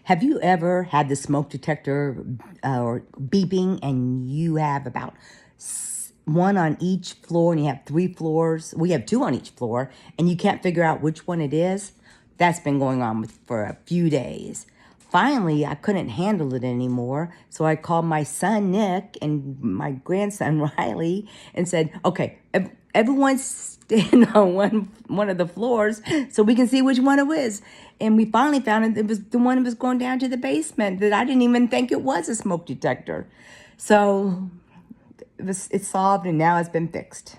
Have you ever had the smoke detector or beeping and you have about one on each floor and you have 3 floors? We have 2 on each floor and you can't figure out which one it is? That's been going on for a few days. Finally, I couldn't handle it anymore, so I called my son Nick and my grandson Riley and said, okay, everyone's stand on one of the floors so we can see which one it was. And we finally found it was the one that was going down to the basement that I didn't even think it was a smoke detector. So it's solved and now it's been fixed.